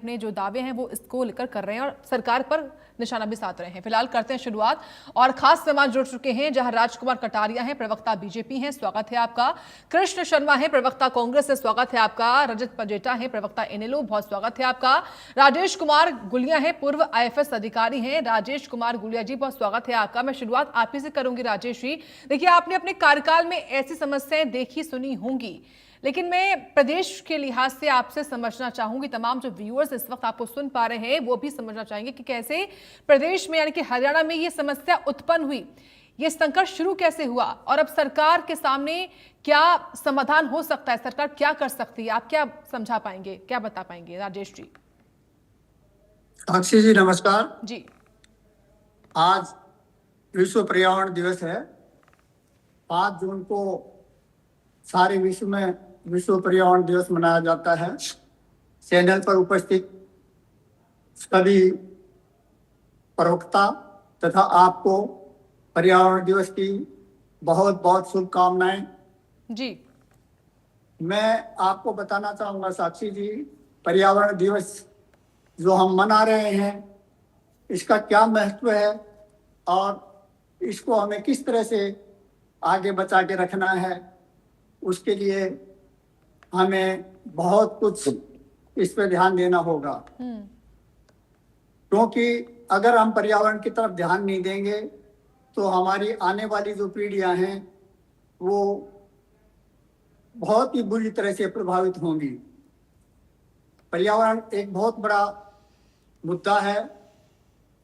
अपने जो दावे हैं वो इसको लेकर कर रहे हैं और सरकार पर निशाना भी साध रहे हैं। फिलहाल करते हैं शुरुआत और खास मेहमान जुड़ चुके हैं, जहां राजकुमार कटारिया हैं, प्रवक्ता बीजेपी हैं, स्वागत है आपका। कृष्ण शर्मा है, प्रवक्ता कांग्रेस से, स्वागत है आपका। रजत पजेटा है, प्रवक्ता इनेलो, बहुत स्वागत है आपका। राजेश कुमार गुलिया है, पूर्व आईएफएस अधिकारी हैं, राजेश कुमार गुलिया जी, बहुत स्वागत है आपका। मैं शुरुआत आप ही से करूंगी राजेश जी। देखिए, आपने अपने कार्यकाल में ऐसी समस्याएं देखी सुनी होंगी, लेकिन मैं प्रदेश के लिहाज से आपसे समझना चाहूंगी, तमाम जो व्यूअर्स इस वक्त आपको सुन पा रहे हैं वो भी समझना चाहेंगे कि कैसे प्रदेश में यानी कि हरियाणा में ये समस्या उत्पन्न हुई, ये संकट शुरू कैसे हुआ और अब सरकार के सामने क्या समाधान हो सकता है, सरकार क्या कर सकती है, आप क्या समझा पाएंगे, क्या बता पाएंगे राजेश जी? साक्षी जी नमस्कार जी। आज विश्व पर्यावरण दिवस है। 5 जून को सारे विश्व में विश्व पर्यावरण दिवस मनाया जाता है। चैनल पर उपस्थित सभी प्रवक्ता तथा आपको पर्यावरण दिवस की बहुत बहुत शुभकामनाएं। जी। मैं आपको बताना चाहूंगा साक्षी जी, पर्यावरण दिवस जो हम मना रहे हैं इसका क्या महत्व है और इसको हमें किस तरह से आगे बचा के रखना है, उसके लिए हमें बहुत कुछ इस पर ध्यान देना होगा। क्योंकि अगर हम पर्यावरण की तरफ ध्यान नहीं देंगे तो हमारी आने वाली जो पीढ़ियां हैं वो बहुत ही बुरी तरह से प्रभावित होंगी। पर्यावरण एक बहुत बड़ा मुद्दा है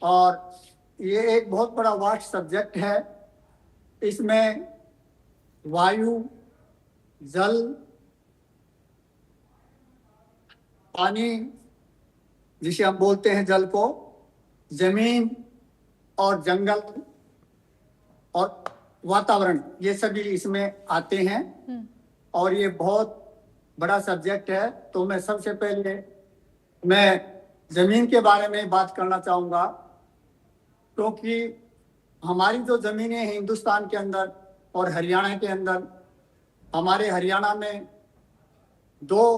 और ये एक बहुत बड़ा वास्ट सब्जेक्ट है। इसमें वायु, जल, पानी जिसे हम बोलते हैं जल को, जमीन और जंगल और वातावरण, ये सभी इसमें आते हैं और ये बहुत बड़ा सब्जेक्ट है। तो मैं सबसे पहले जमीन के बारे में बात करना चाहूँगा, क्योंकि हमारी जो जमीनें हैं हिंदुस्तान के अंदर और हरियाणा के अंदर, हमारे हरियाणा में 2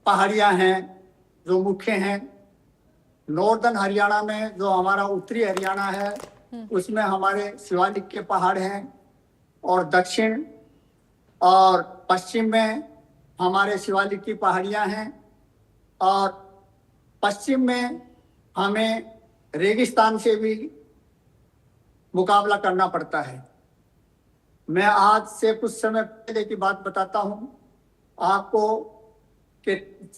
पहाड़ियाँ हैं जो मुख्य हैं। नॉर्दर्न हरियाणा में जो हमारा उत्तरी हरियाणा है उसमें हमारे शिवालिक के पहाड़ हैं और दक्षिण और पश्चिम में हमारे शिवालिक की पहाड़ियाँ हैं और पश्चिम में हमें रेगिस्तान से भी मुकाबला करना पड़ता है। मैं आज से कुछ समय पहले की बात बताता हूँ आपको कि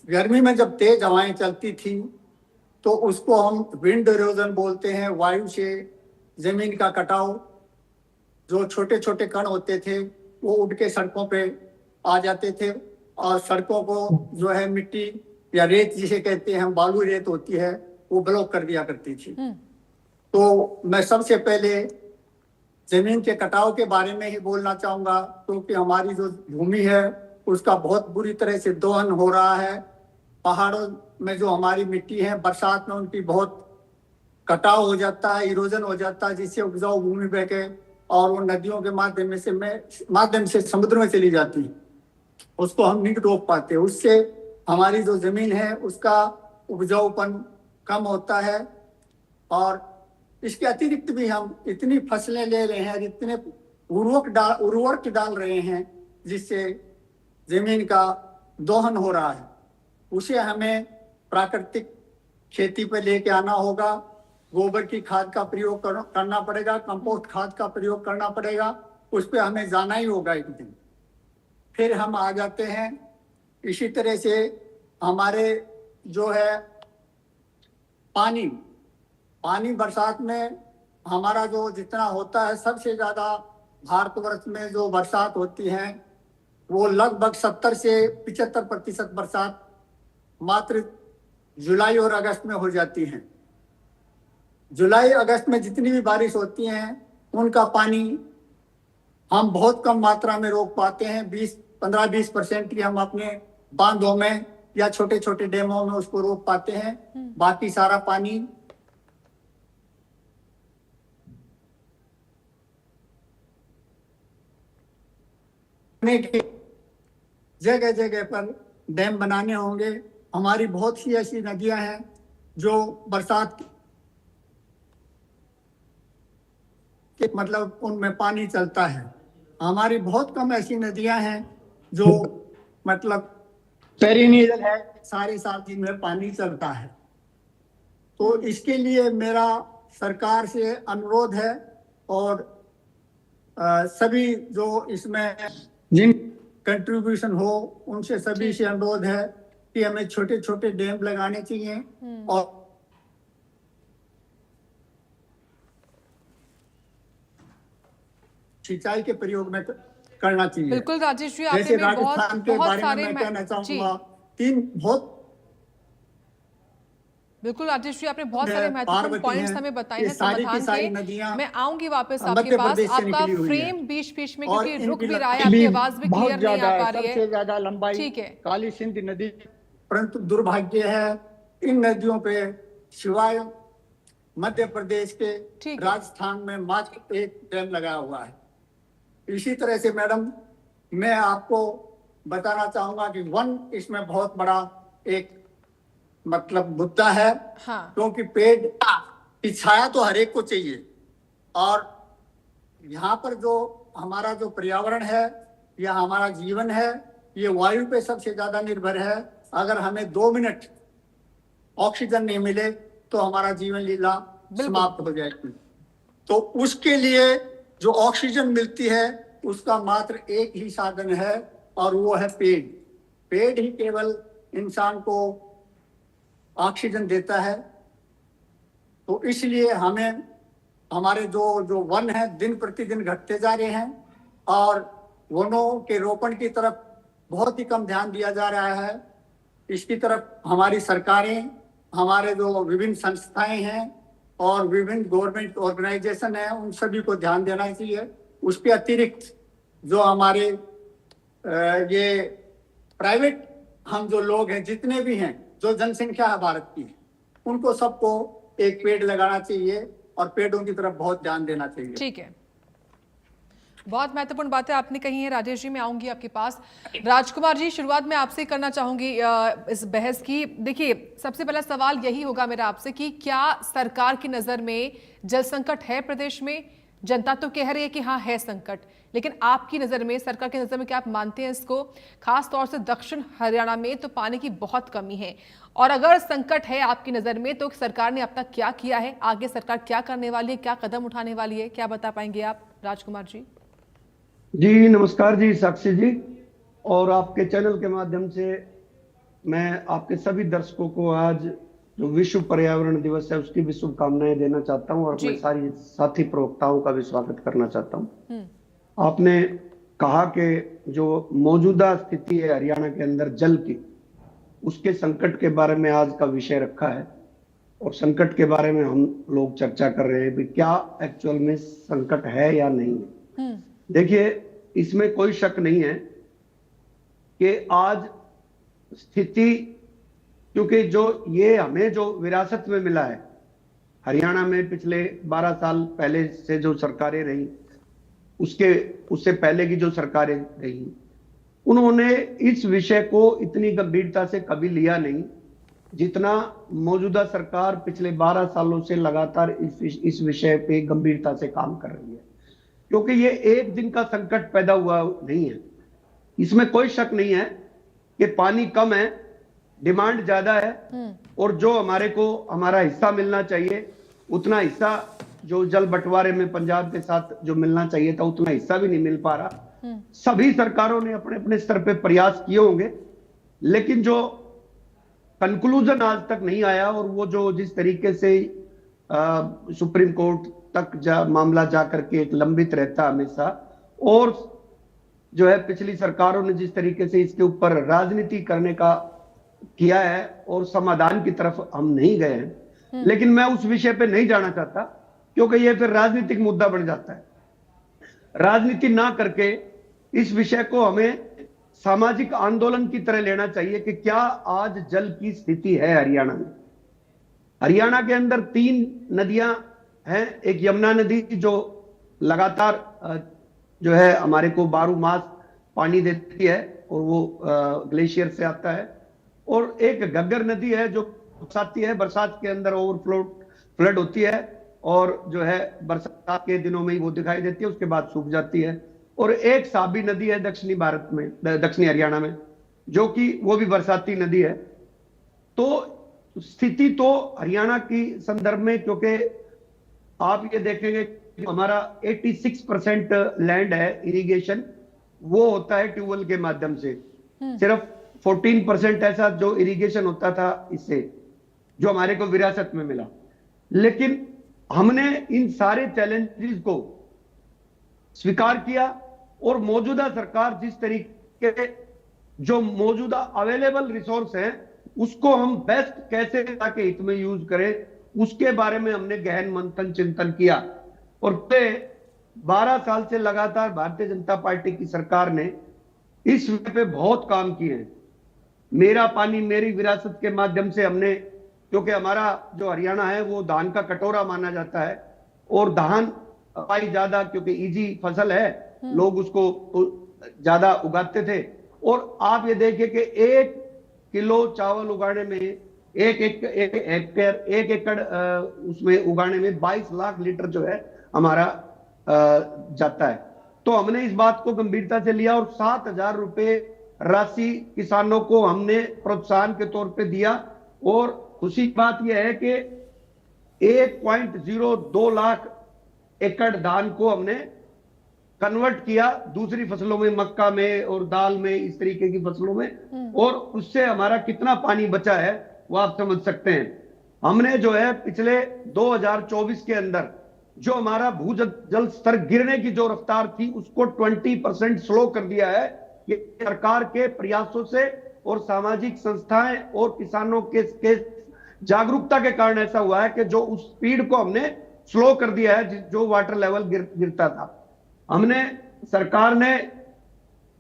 गर्मी में जब तेज हवाएं चलती थी तो उसको हम विंड इरोजन बोलते हैं। वायु से जमीन का कटाव, जो छोटे छोटे कण होते थे वो उड़ के सड़कों पे आ जाते थे और सड़कों को जो है मिट्टी या रेत जिसे कहते हैं हम, बालू रेत होती है, वो ब्लॉक कर दिया करती थी। तो मैं सबसे पहले जमीन के कटाव के बारे में ही बोलना चाहूंगा, क्योंकि हमारी जो भूमि है उसका बहुत बुरी तरह से दोहन हो रहा है। पहाड़ों में जो हमारी मिट्टी है, बरसात में उनकी बहुत कटाव हो जाता है, इरोजन हो जाता है, जिससे उपजाऊ भूमि बह के और वो नदियों के माध्यम से समुद्र में चली जाती है। उसको हम नहीं रोक पाते, उससे हमारी जो जमीन है उसका उपजाऊपन कम होता है और इसके अतिरिक्त भी हम इतनी फसलें ले रहे हैं, इतने उर्वरक डाल रहे हैं जिससे जमीन का दोहन हो रहा है। उसे हमें प्राकृतिक खेती पे लेके आना होगा। गोबर की खाद का प्रयोग करना पड़ेगा, कंपोस्ट खाद का प्रयोग करना पड़ेगा, उस पर हमें जाना ही होगा एक दिन। फिर हम आ जाते हैं इसी तरह से हमारे जो है पानी बरसात में हमारा जो जितना होता है, सबसे ज़्यादा भारतवर्ष में जो बरसात होती है वो लगभग 70 से 75% बरसात मात्र जुलाई और अगस्त में हो जाती है। जुलाई अगस्त में जितनी भी बारिश होती है उनका पानी हम बहुत कम मात्रा में रोक पाते हैं। 15-20% की हम अपने बांधों में या छोटे छोटे डैमों में उसको रोक पाते हैं। बाकी सारा पानी जगह जगह पर डैम बनाने होंगे हमारी बहुत सी ऐसी नदियां हैं जो बरसात के मतलब उनमें पानी चलता है। हमारी बहुत कम ऐसी नदियां हैं जो मतलब पेरिनियल है, सारे साल दिन में पानी चलता है। तो इसके लिए मेरा सरकार से अनुरोध है और सभी जो इसमें जिन कंट्रीब्यूशन हो उनसे सभी से अनुरोध है कि हमें छोटे छोटे डैम लगाने चाहिए और सिंचाई के प्रयोग में करना चाहिए। बिल्कुल राजेश जी, आपने जैसे भी राजस्थान के बहुत बारे में सारे मैं कहना जी चाहूंगा, तीन बहुत बिल्कुल राजेश जी, आपने बहुत सारे महत्वपूर्ण पार्वती पॉइंट्स हैं, हमें बताए ये हैं सारी की समाधान सारी के। नदियां मैं आऊंगी वापस आपके मध्य पास। प्रदेश से आपका निकली हुई है फ्रेम बीच बीच में और क्योंकि रुक इनकी भी रहा है, लंबाई आपकी भी आवाज भी बहुत क्लियर नहीं ज्यादा आ है, पा रही सबसे है। ज्यादा लंबाई ठीक है, काली सिंध नदी। परंतु दुर्भाग्य है इन नदियों पे सिवाय मध्य प्रदेश के ठीक है। राजस्थान में मात्र एक डैम लगा हुआ है। इसी तरह से मैडम मैं आपको बताना चाहूंगा कि वन इसमें बहुत बड़ा एक मतलब मुद्दा है। हाँ, क्योंकि पेड़ की छाया तो हर एक को चाहिए और यहाँ पर जो हमारा जो पर्यावरण है या हमारा जीवन है ये वायु पे सबसे ज्यादा निर्भर है। अगर हमें 2 मिनट ऑक्सीजन नहीं मिले तो हमारा जीवन लीला समाप्त हो जाएगी। तो उसके लिए जो ऑक्सीजन मिलती है उसका मात्र एक ही साधन है और वो है पेड़। पेड़ ही केवल इंसान को ऑक्सीजन देता है। तो इसलिए हमें हमारे जो जो वन है दिन प्रतिदिन घटते जा रहे हैं और वनों के रोपण की तरफ बहुत ही कम ध्यान दिया जा रहा है। इसकी तरफ हमारी सरकारें, हमारे जो विभिन्न संस्थाएं हैं और विभिन्न गवर्नमेंट ऑर्गेनाइजेशन है उन सभी को ध्यान देना चाहिए। उसके अतिरिक्त जो हमारे ये प्राइवेट हम जो लोग हैं जितने भी हैं, जो जनसंख्या है भारत की, उनको सबको एक पेड़ लगाना चाहिए और पेड़ों की तरफ बहुत ध्यान देना चाहिए। ठीक है, बहुत महत्वपूर्ण बातें आपने कही हैं राजेश जी। मैं आऊंगी आपके पास। राजकुमार जी, शुरुआत मैं आपसे करना चाहूंगी इस बहस की। देखिए, सबसे पहला सवाल यही होगा मेरा आपसे कि क्या सरकार की नजर में जल संकट है प्रदेश में? जनता तो कह रही है कि हाँ है संकट, लेकिन आपकी नजर में, सरकार की नजर में क्या आप मानते हैं इसको? खास तौर से दक्षिण हरियाणा में तो पानी की बहुत कमी है, और अगर संकट है आपकी नजर में तो सरकार ने अब तक क्या किया है, आगे सरकार क्या करने वाली है, क्या कदम उठाने वाली है, क्या बता पाएंगे आप राजकुमार जी? जी नमस्कार जी साक्षी जी, और आपके चैनल के माध्यम से मैं आपके सभी दर्शकों को आज जो विश्व पर्यावरण दिवस है उसकी भी शुभकामनाएं देना चाहता हूं और अपने सारी साथी प्रवक्ताओं का भी स्वागत करना चाहता हूं। आपने कहा कि जो मौजूदा स्थिति है हरियाणा के अंदर जल की, उसके संकट के बारे में आज का विषय रखा है और संकट के बारे में हम लोग चर्चा कर रहे हैं कि क्या एक्चुअल में संकट है या नहीं है। देखिए, इसमें कोई शक नहीं है कि आज स्थिति, क्योंकि जो ये हमें जो विरासत में मिला है हरियाणा में पिछले 12 साल पहले से जो सरकारें रही, उससे पहले की जो सरकारें रही, उन्होंने इस विषय को इतनी गंभीरता से कभी लिया नहीं जितना मौजूदा सरकार पिछले 12 सालों से लगातार इस विषय पे गंभीरता से काम कर रही है। क्योंकि ये एक दिन का संकट पैदा हुआ नहीं है। इसमें कोई शक नहीं है कि पानी कम है, डिमांड ज्यादा है, और जो हमारे को हमारा हिस्सा मिलना चाहिए उतना हिस्सा जो जल बंटवारे में पंजाब के साथ जो मिलना चाहिए था उतना हिस्सा भी नहीं मिल पा रहा। सभी सरकारों ने अपने अपने स्तर पे प्रयास किए होंगे, लेकिन जो कंक्लूजन आज तक नहीं आया, और वो जो जिस तरीके से सुप्रीम कोर्ट तक मामला जा करके एक लंबित रहता हमेशा, और जो है पिछली सरकारों ने जिस तरीके से इसके ऊपर राजनीति करने का किया है और समाधान की तरफ हम नहीं गए हैं। लेकिन मैं उस विषय पे नहीं जाना चाहता क्योंकि ये फिर राजनीतिक मुद्दा बन जाता है। राजनीति ना करके इस विषय को हमें सामाजिक आंदोलन की तरह लेना चाहिए कि क्या आज जल की स्थिति है हरियाणा में। हरियाणा के अंदर 3 नदियां हैं। एक यमुना नदी जो लगातार जो है हमारे को 12 मास पानी देती है और वो ग्लेशियर से आता है, और एक घग्गर नदी है जो बरसाती है, बरसात के अंदर ओवरफ्लो फ्लड होती है और जो है बरसात के दिनों में ही वो दिखाई देती है, उसके बाद सूख जाती है। और एक साबी नदी है दक्षिणी भारत में, दक्षिणी हरियाणा में, जो कि वो भी बरसाती नदी है। तो स्थिति तो हरियाणा की संदर्भ में, क्योंकि आप ये देखेंगे कि हमारा 86% लैंड है इरिगेशन, वो होता है ट्यूबवेल के माध्यम से। सिर्फ 14% ऐसा जो इरिगेशन होता था इससे, जो हमारे को विरासत में मिला। लेकिन हमने इन सारे चैलेंजेस को स्वीकार किया और मौजूदा सरकार जिस तरीके जो मौजूदा अवेलेबल रिसोर्स हैं उसको हम बेस्ट कैसे के हित में यूज करें, उसके बारे में हमने गहन मंथन चिंतन किया। और 12 साल से लगातार भारतीय जनता पार्टी की सरकार ने इस विषय पे बहुत काम किए हैं। मेरा पानी मेरी विरासत के माध्यम से हमने, क्योंकि हमारा जो हरियाणा है वो धान का कटोरा माना जाता है और धान पाई ज्यादा, क्योंकि इजी फसल है, लोग उसको ज्यादा उगाते थे। और आप ये देखिए कि 1 किलो चावल उगाने में एक एकड़ उसमें उगाने में 22 लाख लीटर जो है हमारा जाता है। तो हमने इस बात को गंभीरता से लिया और 7,000 रुपए राशि किसानों को हमने प्रोत्साहन के तौर पे दिया। और खुशी की बात यह है कि 1.02 लाख एकड़ धान को हमने कन्वर्ट किया दूसरी फसलों में, मक्का में और दाल में, इस तरीके की फसलों में। और उससे हमारा कितना पानी बचा है वो आप समझ सकते हैं। हमने जो है पिछले 2024 के अंदर जो हमारा भूजल स्तर गिरने की जो रफ्तार थी उसको 20% स्लो कर दिया है। ये सरकार के प्रयासों से और सामाजिक संस्थाएं और किसानों के जागरूकता के कारण ऐसा हुआ है कि जो उस स्पीड को हमने स्लो कर दिया है, जो वाटर लेवल गिरता था। हमने, सरकार ने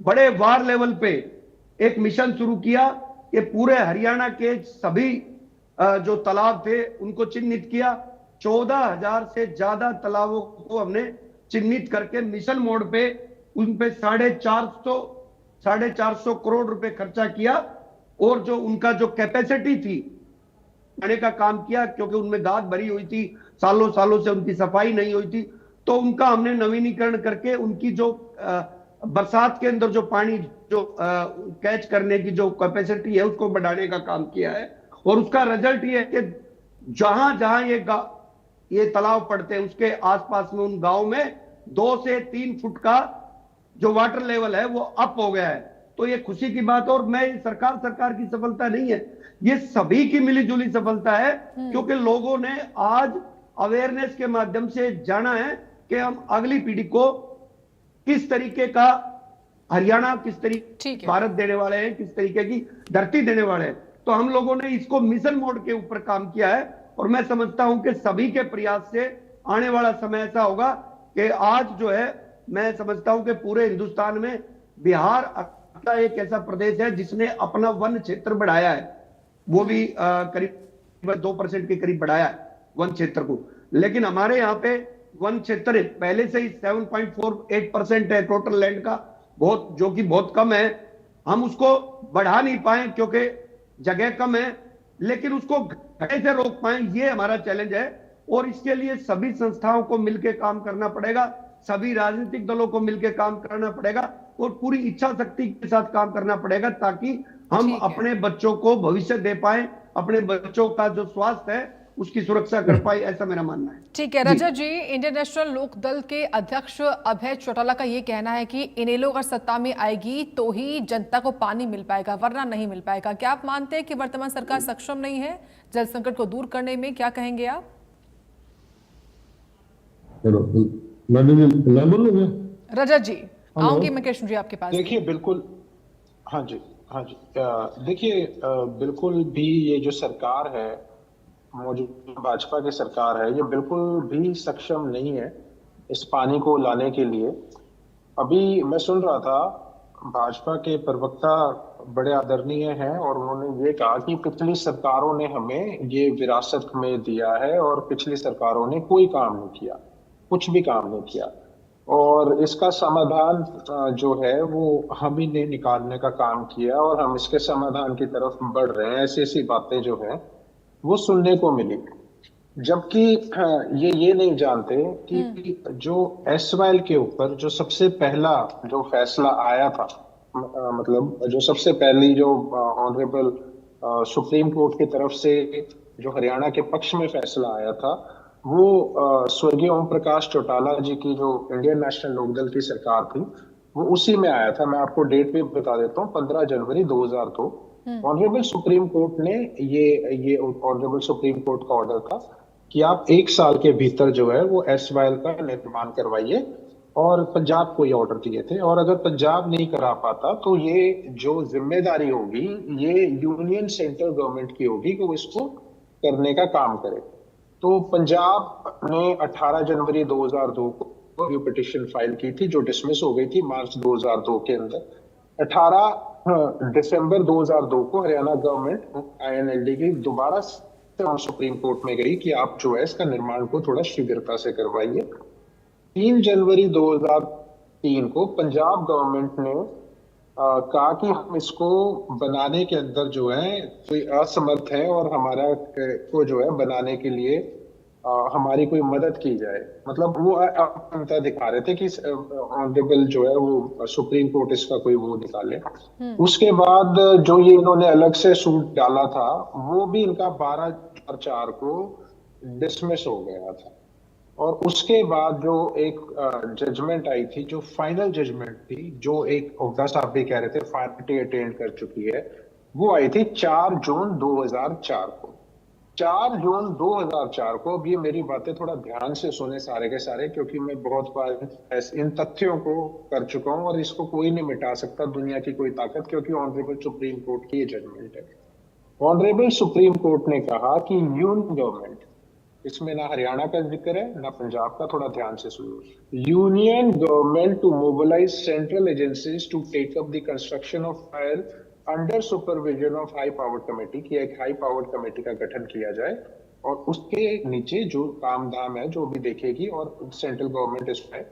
बड़े वार लेवल पे एक मिशन शुरू किया कि पूरे हरियाणा के सभी जो तालाब थे उनको चिन्हित किया। 14,000 से ज्यादा तालाबों को हमने चिन्हित करके मिशन मोड पे उन पे 450 करोड़ रुपए खर्चा किया। और जो उनका जो कैपेसिटी थी बढ़ाने का काम किया, क्योंकि उनमें गाद भरी हुई थी, सालों सालों से उनकी सफाई नहीं हुई थी। तो उनका हमने नवीनीकरण करके उनकी जो बरसात के अंदर जो पानी जो कैच करने की जो कैपेसिटी है उसको बढ़ाने का काम किया है। और उसका रिजल्ट ये है कि जहां जहां ये तालाब पड़ते हैं उसके आसपास में उन गांव में 2 से 3 फुट का जो वाटर लेवल है वो अप हो गया है। तो ये खुशी की बात है। और मैं सरकार की सफलता नहीं है, ये सभी की मिलीजुली सफलता है, क्योंकि लोगों ने आज अवेयरनेस के माध्यम से जाना है कि हम अगली पीढ़ी को किस तरीके का हरियाणा, किस तरीके भारत देने वाले हैं, किस तरीके की धरती देने वाले हैं। तो हम लोगों ने इसको मिशन मोड के ऊपर काम किया है। और मैं समझता हूं कि सभी के प्रयास से आने वाला समय ऐसा होगा कि आज जो है, मैं समझता हूं कि पूरे हिंदुस्तान में बिहार एक ऐसा प्रदेश है जिसने अपना वन क्षेत्र बढ़ाया है, वो भी करीब 2% के करीब बढ़ाया है वन क्षेत्र को। लेकिन हमारे यहाँ पे वन क्षेत्र पहले से ही 7.48% है टोटल लैंड का, बहुत, जो कि बहुत कम है। हम उसको बढ़ा नहीं पाए क्योंकि जगह कम है, लेकिन उसको घटे से रोक पाए, ये हमारा चैलेंज है। और इसके लिए सभी संस्थाओं को मिलकर काम करना पड़ेगा, सभी राजनीतिक दलों को मिलकर काम करना पड़ेगा और पूरी इच्छा शक्ति के साथ काम करना पड़ेगा, ताकि हम अपने बच्चों को भविष्य दे पाए, अपने बच्चों का जो स्वास्थ्य है उसकी सुरक्षा कर पाए, ऐसा मेरा मानना है। ठीक है रजत जी, इंडियन नेशनल लोक दल के अध्यक्ष अभय चौटाला का ये कहना है कि इनेलो अगर सत्ता में आएगी तो ही जनता को पानी मिल पाएगा, वरना नहीं मिल पाएगा। क्या आप मानते हैं कि वर्तमान सरकार सक्षम नहीं है जल संकट को दूर करने में? क्या कहेंगे आप? मैं बोलूंगा रजत जी, आऊंगी मैं कृष्ण जी आपके पास। देखिए बिल्कुल, हाँ जी देखिए बिल्कुल भी ये जो सरकार है, मौजूदा भाजपा की सरकार है, ये बिल्कुल भी सक्षम नहीं है इस पानी को लाने के लिए। अभी मैं सुन रहा था, भाजपा के प्रवक्ता बड़े आदरणीय हैं और उन्होंने ये कहा कि पिछली सरकारों ने हमें ये विरासत में दिया है और पिछली सरकारों ने कोई काम नहीं किया, कुछ भी काम नहीं किया। और इसका समाधान जो है वो हम ही ने निकालने का काम किया और हम इसके समाधान की तरफ बढ़ रहे हैं। ऐसी ऐसी बातें जो हैं वो सुनने को मिली, जबकि ये नहीं जानते कि जो एसवाइएल के ऊपर जो सबसे पहला जो फैसला आया था, मतलब जो सबसे पहली जो ऑनरेबल सुप्रीम कोर्ट की तरफ से जो हरियाणा के पक्ष में फैसला आया था, वो स्वर्गीय ओम प्रकाश चौटाला जी की जो इंडियन नेशनल लोकदल की सरकार थी, वो उसी में आया था। मैं आपको डेट भी बता देता हूँ, 15 जनवरी 2002 ऑनरेबल सुप्रीम कोर्ट ने ये ऑनरेबल सुप्रीम कोर्ट का ऑर्डर था कि आप 1 साल के भीतर जो है वो एसवाइएल का निर्माण करवाइए, और पंजाब को ये ऑर्डर दिए थे। और अगर पंजाब नहीं करा पाता तो ये जो जिम्मेदारी होगी ये यूनियन सेंट्रल गवर्नमेंट की होगी कि वो इसको करने का काम करे। तो पंजाब ने 18 जनवरी 2002 को रिव्यू पिटीशन फाइल की थी, जो डिसमिस हो गई थी मार्च 2002 के अंदर। 18 दिसंबर 2002 को हरियाणा गवर्नमेंट आईएनएलडी की दोबारा सुप्रीम कोर्ट में गई कि आप जो है इसका निर्माण को थोड़ा शीघ्रता से करवाइए। 3 जनवरी 2003 को पंजाब गवर्नमेंट ने कहा कि हम इसको बनाने के अंदर जो है कोई असमर्थ है और हमारा को जो है बनाने के लिए हमारी कोई मदद की जाए। मतलब वो क्षमता दिखा रहे थे कि ऑनरेबल जो है वो सुप्रीम कोर्ट इसका कोई वो निकाले। उसके बाद जो ये इन्होंने अलग से सूट डाला था वो भी इनका 12/4 को डिसमिस हो गया था। और उसके बाद जो एक जजमेंट आई थी, जो फाइनल जजमेंट थी, जो एक ओहदा साहब भी कह रहे थे फाइनलिटी अटेंड कर चुकी है, वो आई थी 4 जून 2004 को। 4 जून 2004 को। अब ये मेरी बातें थोड़ा ध्यान से सुने सारे के सारे, क्योंकि मैं बहुत बार इन तथ्यों को कर चुका हूं और इसको कोई नहीं मिटा सकता, दुनिया की कोई ताकत, क्योंकि ऑनरेबल सुप्रीम कोर्ट की ये जजमेंट है। ऑनरेबल सुप्रीम कोर्ट ने कहा कि यूनियन गवर्नमेंट, इसमें ना हरियाणा का जिक्र है ना पंजाब का, थोड़ा ध्यान से सुनो, union government to mobilise central agencies to take up the construction of fire under supervision of high powered committee, की एक हाई पावर्ड कमेटी का गठन किया जाए और उसके नीचे जो काम धाम है जो भी देखेगी और सेंट्रल गवर्नमेंट इसमें।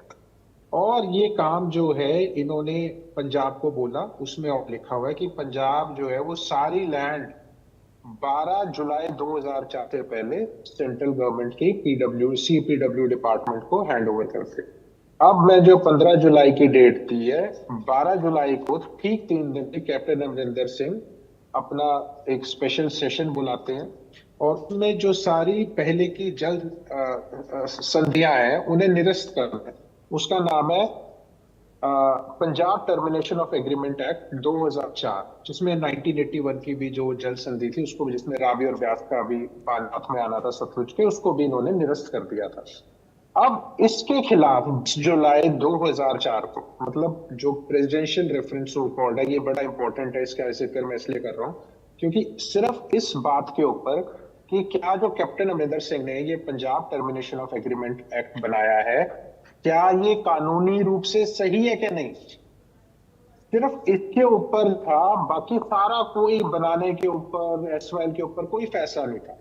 और ये काम जो है इन्होंने पंजाब को बोला, उसमें और लिखा हुआ है कि पंजाब जो है वो सारी लैंड 12 जुलाई 2004 से पहले सेंट्रल गवर्नमेंट की सीपीडब्ल्यू डिपार्टमेंट को हैंड ओवर करते। अब मैं जो 15 जुलाई की डेट दी है, 12 जुलाई को ठीक 3 दिन के कैप्टन अमरिंदर सिंह अपना एक स्पेशल सेशन बुलाते हैं और उसमें जो सारी पहले की जल्द संधियां हैं उन्हें निरस्त करना है। उसका नाम है Punjab termination of agreement act 2004, जिसमें 1981 की भी जो जल संधि थी उसको, जिसमें रावी और ब्यास का भी हाथ में आना था सतलुज के, उसको भी इन्होंने निरस्त कर दिया था। अब इसके खिलाफ जुलाई 2004 को, मतलब जो प्रेसिडेंशियल रेफरेंस कॉल्ड है, ये बड़ा इंपॉर्टेंट है, इसका जिक्र मैं इसलिए कर रहा हूँ क्योंकि सिर्फ इस बात के ऊपर कि क्या जो कैप्टन अमरिंदर सिंह ने ये Punjab termination of agreement act बनाया है, क्या ये कानूनी रूप से सही है कि नहीं, सिर्फ इसके ऊपर था। बाकी सारा कोई बनाने के ऊपर, एसवाइएल के ऊपर कोई फैसला नहीं था।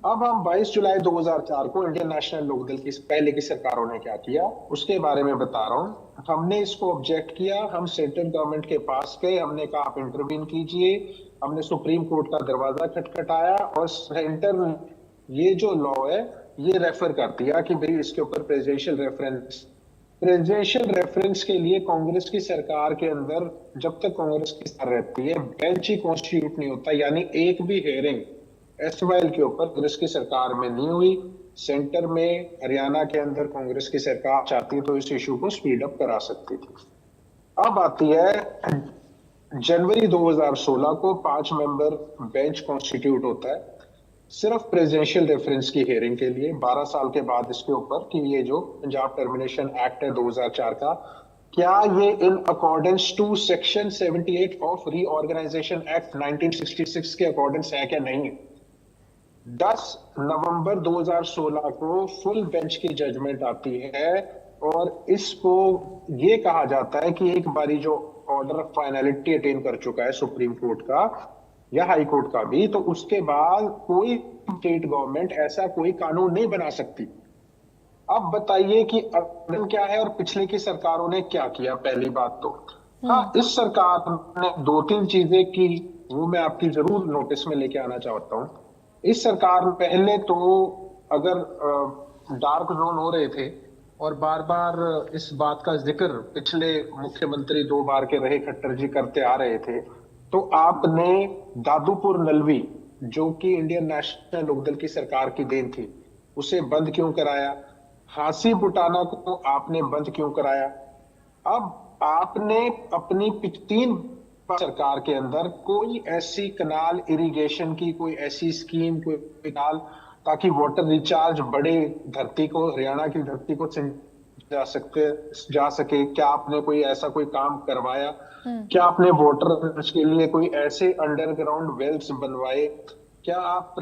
अब हम 22 जुलाई 2004 को इंडियन नेशनल लोकदल की पहले की सरकारों ने क्या किया उसके बारे में बता रहा हूँ। हमने इसको ऑब्जेक्ट किया, हम सेंट्रल गवर्नमेंट के पास गए, हमने कहा आप इंटरवीन कीजिए, हमने सुप्रीम कोर्ट का दरवाजा खटखटाया और सेंटर ये जो लॉ है ये रेफर कर दिया कि भाई इसके ऊपर प्रेसिडेंशियल रेफरेंस के लिए कांग्रेस की सरकार के अंदर जब तक कांग्रेस की सरकार रहती है बेंच ही कॉन्स्टिट्यूट नहीं होता, यानी एक भी हेयरिंग एसवाइएल के ऊपर कांग्रेस की सरकार में नहीं हुई। सेंटर में हरियाणा के अंदर कांग्रेस की सरकार चाहती तो इस इशू को स्पीड अप करा सकती थी। अब आती है जनवरी 2016 को 5 मेंबर बेंच कॉन्स्टिट्यूट होता है सिर्फ प्रेसिडेंशियल रेफरेंस की हियरिंग के लिए 12 साल के बाद इसके ऊपर कि ये जो पंजाब टर्मिनेशन एक्ट है 2004 का, क्या ये in accordance to section 78 of reorganisation act 1966 के अकॉर्डेंस है क्या नहीं। 10 नवंबर 2016 को फुल बेंच की जजमेंट आती है और इसको ये कहा जाता है कि एक बारी जो ऑर्डर ऑफ फाइनलिटी अटेन कर चुका है सुप्रीम कोर्ट का या हाई कोर्ट का भी, तो उसके बाद कोई स्टेट गवर्नमेंट ऐसा कोई कानून नहीं बना सकती। अब बताइए कि अभी क्या है और पिछले की सरकारों ने क्या किया। पहली बात तो हाँ, इस सरकार ने दो तीन चीजें की, वो मैं आपकी जरूर नोटिस में लेके आना चाहता हूँ। इस सरकार में पहले तो अगर डार्क जोन हो रहे थे और बार बार इस बात का जिक्र पिछले मुख्यमंत्री दो बार के रहे खट्टर जी करते आ रहे थे, तो आपने दादूपुर नलवी, जो कि इंडियन नेशनल लोकदल की सरकार की देन थी, उसे बंद क्यों कराया? हांसी बुटाना को आपने बंद क्यों कराया? अब आपने अपनी 3 सरकार के अंदर कोई ऐसी कनाल इरिगेशन की कोई ऐसी स्कीम, कोई कनाल ताकि वाटर रिचार्ज बढ़े, धरती को, हरियाणा की धरती को जा सके, क्या आपने कोई ऐसा कोई काम करवाया? क्या आपने वाटर के लिए कोई ऐसे अंडरग्राउंड वेल्स बनवाए? क्या आप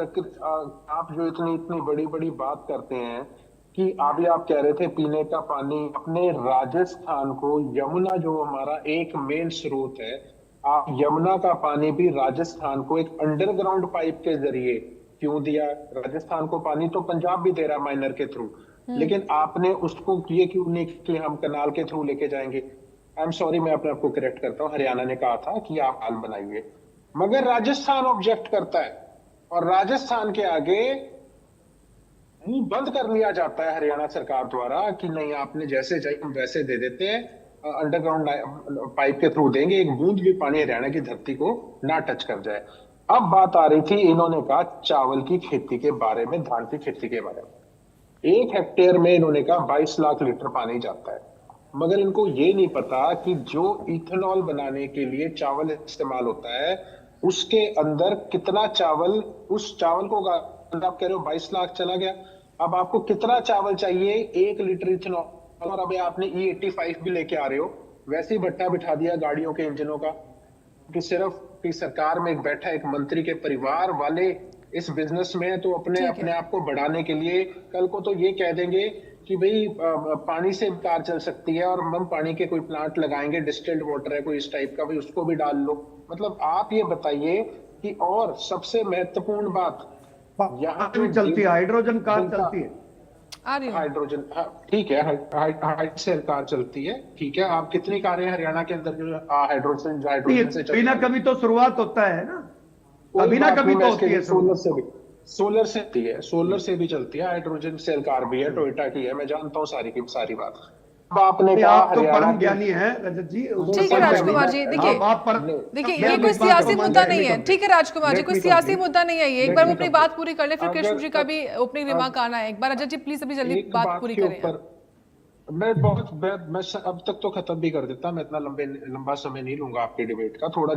आप जो इतनी इतनी बड़ी बड़ी बात करते हैं कि अभी आप कह रहे थे पीने का पानी अपने राजस्थान को, यमुना जो हमारा एक मेन स्रोत है, आप यमुना का पानी भी राजस्थान को एक अंडरग्राउंड पाइप के जरिए क्यों दिया? राजस्थान को पानी तो पंजाब भी दे रहा माइनर के थ्रू, लेकिन आपने उसको ये क्यों नहीं कि हम कनाल के थ्रू लेके जाएंगे? आई एम सॉरी, मैं अपने आपको करेक्ट करता हूँ, हरियाणा ने कहा था कि आप हाल बनाइए, मगर राजस्थान ऑब्जेक्ट करता है और राजस्थान के आगे मुंह बंद कर लिया जाता है हरियाणा सरकार द्वारा कि नहीं, आपने जैसे चाहिए हम वैसे दे देते हैं, अंडरग्राउंड पाइप के थ्रू देंगे, एक बूंद भी पानी हरियाणा की धरती को ना टच कर जाए। अब बात आ रही थी, इन्होंने कहा चावल की खेती के बारे में, धान की खेती के बारे में। 1 हेक्टेयर में इन्होंने कहा 22 लाख लीटर पानी जाता है, मगर इनको ये नहीं पता कि जो इथेनॉल बनाने के लिए चावल इस्तेमाल होता है उसके अंदर कितना चावल, उस चावल को आप कह रहे हो 22 लाख चला गया, अब आपको कितना चावल चाहिए 1 लीटर इथेनॉल? और अभी आपने E85 भी लेके आ रहे हो, वैसे ही भट्टा बिठा दिया गाड़ियों के इंजनों का कि सिर्फ कि सरकार में एक बैठा एक मंत्री के परिवार वाले इस बिजनेस में, तो अपने आप को बढ़ाने के लिए कल को तो ये कह देंगे कि भाई पानी से कार चल सकती है और हम पानी के कोई प्लांट लगाएंगे, डिस्टिल्ड वाटर है कोई इस टाइप का, भाई उसको भी डाल लो। मतलब आप ये बताइए कि, और सबसे महत्वपूर्ण बात यहाँ भी चलती है, हाइड्रोजन कार चलती है, हाइड्रोजन, हाँ ठीक है, हाइट से कार चलती है, ठीक है। आप कितनी कारें हरियाणा के अंदर जो हाइड्रोजन से कभी ना कभी तो शुरुआत होता है ना, कभी ना कभी तो होती है। सोलर से भी चलती है, हाइड्रोजन सेल कार भी है, टोयोटा की है, मैं जानता हूँ सारी की सारी बात। अब आपने कहा आप तो परम ज्ञानी है रजत जी। ठीक है राजकुमार जी, देखिए ये कोई सियासी मुद्दा नहीं है, ठीक है राजकुमार जी, कोई सियासी मुद्दा नहीं है ये। एक बार वो अपनी बात पूरी कर ले, फिर कृष्ण जी का भी ओपनिंग रिमार्क आना है। एक बार रजत जी प्लीज अभी जल्दी बात पूरी करें। मैं अब तक तो खत्म भी कर देता, मैं इतना लंबा समय नहीं लूंगा आपके डिबेट का। थोड़ा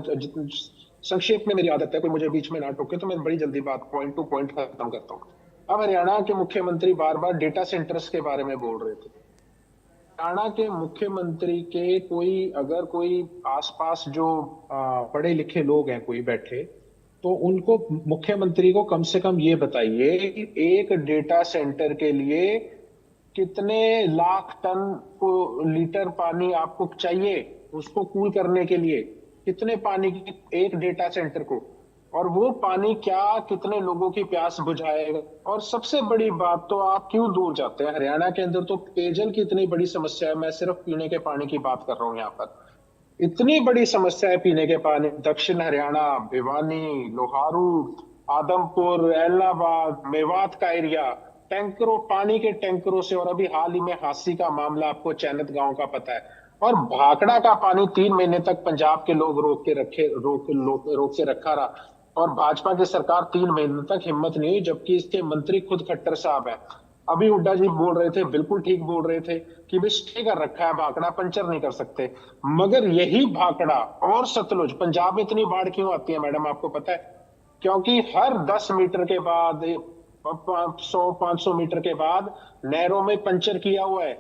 संक्षेप में मेरी आदत है, कोई मुझे बीच में ना टोके तो मैं बड़ी जल्दी बात पॉइंट टू पॉइंट खत्म करता हूँ। अब हरियाणा के मुख्यमंत्री बार बार डेटा सेंटर्स के बारे में बोल रहे थे। हरियाणा के मुख्यमंत्री के अगर कोई आसपास जो पढ़े लिखे लोग हैं कोई बैठे, तो उनको, मुख्यमंत्री को कम से कम ये बताइए कि एक डेटा सेंटर के लिए कितने लाख टन को लीटर पानी आपको चाहिए, उसको कूल करने के लिए कितने पानी की एक डेटा सेंटर को, और वो पानी क्या कितने लोगों की प्यास बुझाएगा? और सबसे बड़ी बात, तो आप क्यों दूर जाते हैं? हरियाणा के अंदर तो पेयजल की इतनी बड़ी समस्या है, मैं सिर्फ पीने के पानी की बात कर रहा हूँ। यहाँ पर इतनी बड़ी समस्या है पीने के पानी, दक्षिण हरियाणा, भिवानी, लोहारू, आदमपुर, एलनाबाद, मेवात का एरिया, टैंकरों, पानी के टैंकरों से, और अभी हाल ही में हांसी का मामला आपको चैनत गांव का पता है, और भाखड़ा का पानी 3 महीने तक पंजाब के लोग रोक के रखा रहा, और भाजपा की सरकार 3 महीने तक हिम्मत नहीं हुई, जबकि इसके मंत्री खुद खट्टर साहब है। अभी हुड्डा जी बोल रहे थे, बिल्कुल ठीक बोल रहे थे कि भाई स्टे कर रखा है भाखड़ा, पंचर नहीं कर सकते। मगर यही भाखड़ा और सतलुज, पंजाब में इतनी बाढ़ क्यों आती है मैडम आपको पता है? क्योंकि हर 10 मीटर के बाद, 100-500 मीटर के बाद नहरों में पंचर किया हुआ है,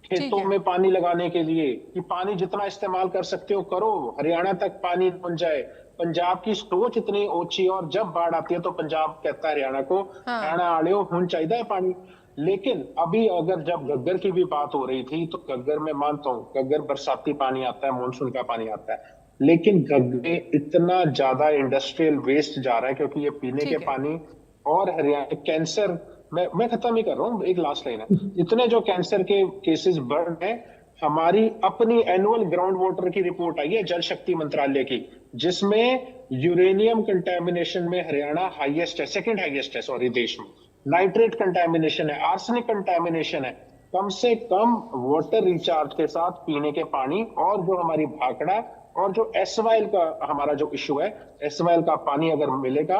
खेतों में पानी लगाने के लिए, कि पानी जितना इस्तेमाल कर सकते हो करो, हरियाणा तक पानी पहुंच जाए। पंजाब की सोच इतनी ओछी, और जब बाढ़ आती है तो पंजाब कहता है हरियाणा को, हरियाणा आड़े हो हुन चाहिए पानी। लेकिन अभी अगर जब घग्गर की भी बात हो रही थी, तो घग्गर में मानता हूं, घग्गर बरसाती पानी आता है, मानसून का पानी आता है, लेकिन घग्गर इतना ज्यादा इंडस्ट्रियल वेस्ट जा रहा है, क्योंकि ये पीने के पानी और हरियाणा कैंसर मैं खत्म ही कर रहा हूँ, एक लास्ट लाइन है। इतने जो कैंसर के केसेस बढ़ रहे हैं, हमारी अपनी एनुअल ग्राउंड वाटर की रिपोर्ट आई है जल शक्ति मंत्रालय की, जिसमें यूरेनियम कंटेमिनेशन में हरियाणा हाईएस्ट है, सेकंड हाईएस्ट है सॉरी देश में। नाइट्रेट कंटेमिनेशन है, आर्सेनिक कंटेमिनेशन है। कम से कम वाटर रिचार्ज के साथ पीने के पानी, और जो हमारी भाखड़ा और जो एसवाइल का हमारा जो इश्यू है, एसवाइल का पानी अगर मिलेगा,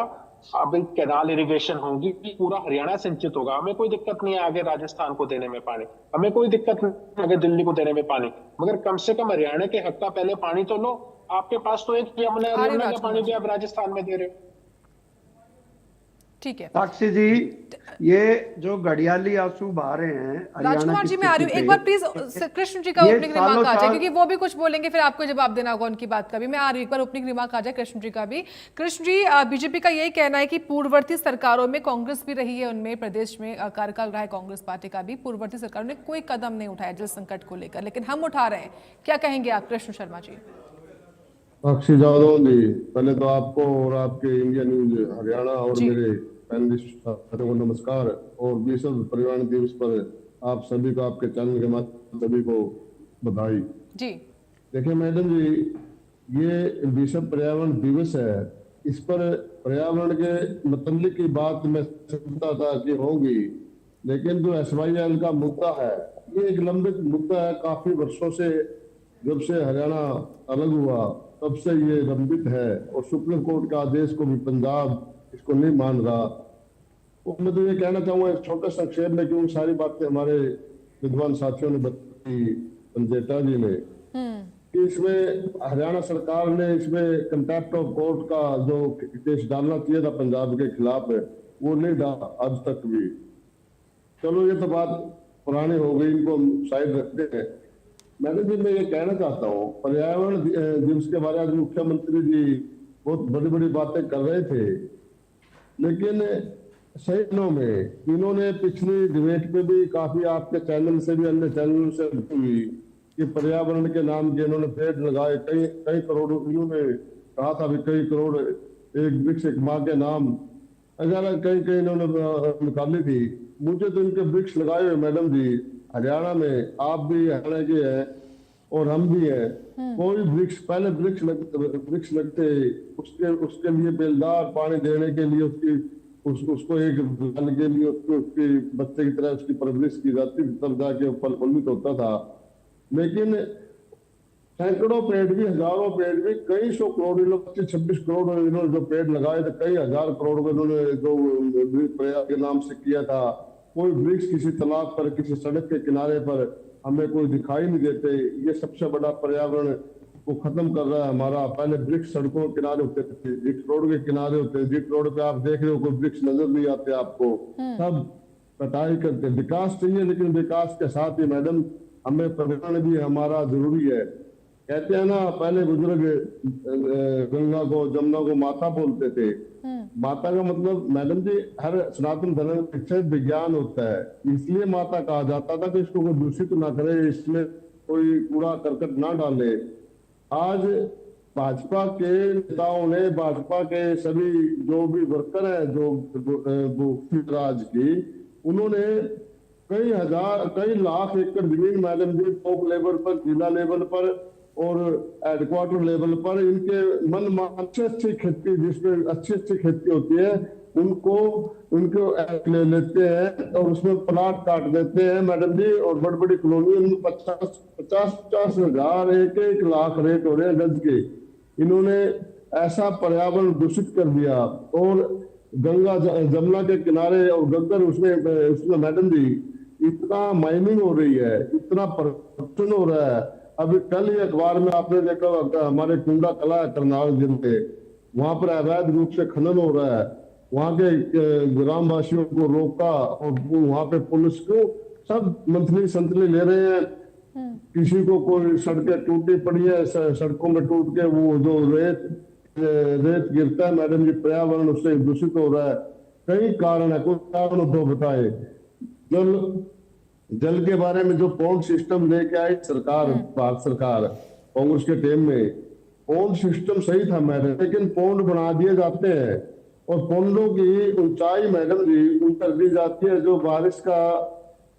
अभी कैनाल इरिगेशन होगी, पूरा हरियाणा सिंचित होगा। हमें कोई दिक्कत नहीं है आगे राजस्थान को देने में पानी, हमें कोई दिक्कत नहीं है आगे दिल्ली को देने में पानी, मगर कम से कम हरियाणा के हक का पहले पानी तो लो। आपके पास तो एक यमुना का पानी भी आप राजस्थान में दे रहे हो। ठीक है साक्षी जी, ये जो घड़ियाली आंसू बहा रहे हैं राजकुमार जी, मैं आ रही हूँ, एक बार प्लीज कृष्ण जी का ओपनिंग रिमार्क आ जाए, क्योंकि वो भी कुछ बोलेंगे, फिर आपको जवाब देना होगा उनकी बात का भी। मैं आ रही हूँ, एक बार ओपनिंग रिमार्क आ जाए कृष्ण जी का भी। कृष्ण जी, बीजेपी का यही कहना है कि पूर्ववर्ती सरकारों में, कांग्रेस भी रही है उनमें, प्रदेश में कार्यकाल रहा है कांग्रेस पार्टी का भी, पूर्ववर्ती सरकारों ने कोई कदम नहीं उठाया जल संकट को लेकर, लेकिन हम उठा रहे हैं। क्या कहेंगे आप कृष्ण शर्मा जी? साक्षी जादव जी, पहले तो आपको और आपके इंडिया न्यूज हरियाणा और मेरे पैनलिस्ट को नमस्कार, और विश्व पर्यावरण दिवस पर आप सभी को, आपके चैनल के माध्यम सभी को बधाई जी। देखिए मैडम जी, ये विश्व पर्यावरण दिवस है, इस पर पर्यावरण के मतलब की बात मैं समझता था कि होगी, लेकिन जो SYL का मुद्दा है, ये एक लंबित मुद्दा है, काफी वर्षों से, जब से हरियाणा अलग हुआ तब से ये लंबित है, और सुप्रीम कोर्ट का आदेश को भी पंजाब इसको नहीं मान रहा। तो मैं तो ये कहना चाहूंगा एक छोटे संक्षेप में, क्योंकि सारी बातें हमारे विद्वान साथियों ने बताई, पंजेटा जी ने, कि इसमें हरियाणा सरकार ने इसमें कंटेम्प्ट ऑफ कोर्ट का जो केस डालना चाहिए था पंजाब के खिलाफ, वो नहीं डाला आज तक भी। चलो ये तो बात पुरानी हो गई, इनको साइड रखते हैं। मैडम जी, मैं ये कहना चाहता हूँ, पर्यावरण दिवस के बारे में मुख्यमंत्री जी बहुत बड़ी बड़ी बातें कर रहे थे, लेकिन सही दिनों में इन्होंने पिछली डिबेट पे भी काफी, आपके चैनल से भी अन्य चैनल से हुई, कि पर्यावरण के नाम के इन्होंने पेड़ लगाए, कई करोड़, इन्होंने कहा था भी कई करोड़, एक वृक्ष एक माँ के नाम, अगर कई इन्होंने निकाली थी। मुझे तो इनके वृक्ष लगाए हुए मैडम जी, हरियाणा में आप भी हरियाणा के हैं और हम भी हैं, कोई वृक्ष, पहले वृक्ष लगते, उसके लिए बेलदार पानी देने के लिए, उसको एक साल के लिए उसके बच्चे की तरह उसकी परवरिश की जाती, तब जाके फल फलित होता था। लेकिन सैकड़ों पेड़ भी, हजारों पेड़ भी, कई सौ करोड़, 25-26 करोड़ इन्होंने जो पेड़ लगाए थे, कई हजार करोड़ में इन्होंने जो प्रयाग के नाम से किया था। कोई वृक्ष किसी तालाब पर, किसी सड़क के किनारे पर हमें कोई दिखाई नहीं देते। ये सबसे बड़ा पर्यावरण को खत्म कर रहा है हमारा। पहले वृक्ष सड़कों के किनारे होते थे, जिस रोड के किनारे होते, जिस रोड पे आप देख रहे हो कोई वृक्ष नजर नहीं आते आपको, सब कटाई करते। विकास चाहिए, लेकिन विकास के साथ ही मैडम हमें पर्यावरण भी हमारा जरूरी है। कहते हैं ना, पहले बुजुर्ग गंगा को, जमुना को माता बोलते थे। माता का मतलब मैडम जी, हर सनातन धर्म में विज्ञान होता है, इसलिए माता कहा जाता था कि इसको कोई दूषित ना करे, इसमें कोई कूड़ा करकट ना डाले। आज भाजपा के नेताओं ने, भाजपा के सभी जो भी वर्कर हैं, जो राज की, उन्होंने कई हजार, कई लाख एकड़ जमीन मैडम जी, ब्लॉक लेवल पर, जिला लेवल पर और हेडक्वार्टर लेवल पर, इनके मन अच्छी खेती, जिसमें अच्छी खेती होती है, उनको ले लेते हैं और उसमें प्लाट काट देते हैं मैडम जी। और बड़ी बड़ी कॉलोनी में 50 हजार, 1 लाख रेट हो रहे हैं गज के। इन्होंने ऐसा पर्यावरण दूषित कर दिया। और गंगा जमुना के किनारे और गग्गर, उसमें मैडम जी इतना माइनिंग हो रही है, इतना प्रदूषण हो रहा है। अभी कल ही अखबार में आपने देखा, हमारे कुंडा कला करनाल जिले, वहां पर अवैध रूप से खनन हो रहा है। वहां के ग्रामवासियों को रोका, और वहां पे पुलिस को सब मंथली संतली ले रहे हैं। किसी को कोई सड़कें टूटी पड़ी है, सड़कों में टूट के वो जो रेत गिरता है मैडम जी, पर्यावरण उससे दूषित हो रहा है। कई कारण है, कोई कारण दो बताए। जल के बारे में जो पॉन्ड सिस्टम लेके आई सरकार, भारत सरकार कांग्रेस के टाइम में, पॉन्ड सिस्टम सही था मैडम, लेकिन पॉन्ड बना दिए जाते हैं और पोंडों की ऊंचाई मैडम जी ऊपर कर दी जाती है। जो बारिश का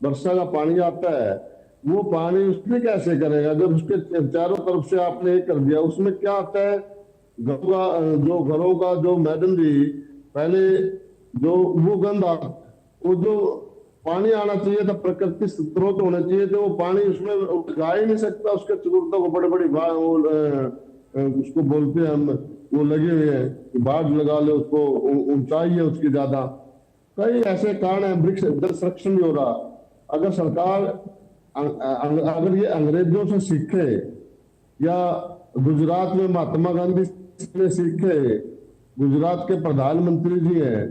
वर्षा का पानी आता है वो पानी उसमें कैसे करेगा जब उसके चारों तरफ से आपने ये कर दिया। उसमें क्या आता है घरों का जो मैडम जी पहले जो वो गंद वो जो पानी आना चाहिए था प्रकृति स्रोत होना चाहिए थे वो पानी उसमें जा ही नहीं सकता। उसके चतुर्थों को बड़े बड़ी उसको बोलते हैं हम वो लगे हुए हैं कि बाढ़ लगा ले उसको ऊंचाई है उसकी ज्यादा। कई ऐसे कारण है वृक्ष जल संरक्षण नहीं हो रहा। अगर सरकार अगर ये अंग्रेजों से सीखे या गुजरात में महात्मा गांधी से सीखे। गुजरात के प्रधानमंत्री जी हैं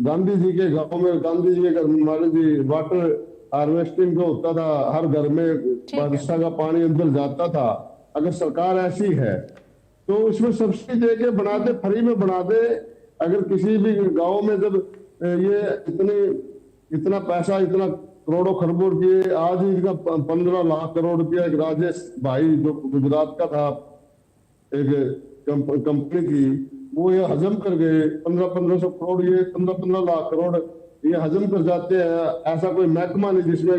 गांधी जी के गांव में गांधी जी के मान लीजिए वाटर हार्वेस्टिंग जो होता था हर घर में वर्षा का पानी अंदर जाता था। अगर सरकार ऐसी है तो इसमें सब्सिडी देके बना दे फ्री में बना दे। अगर किसी भी गांव में जब ये इतना पैसा इतना करोड़ों खरबों रुपये आज ही इनका 15 लाख करोड़ रुपया एक राजेश भाई जो गुजरात का था एक कंपनी की वो ये हजम कर गए 1500 करोड़ ये 15 लाख करोड़ ये हजम कर जाते हैं। ऐसा कोई महकमा नहीं जिसमें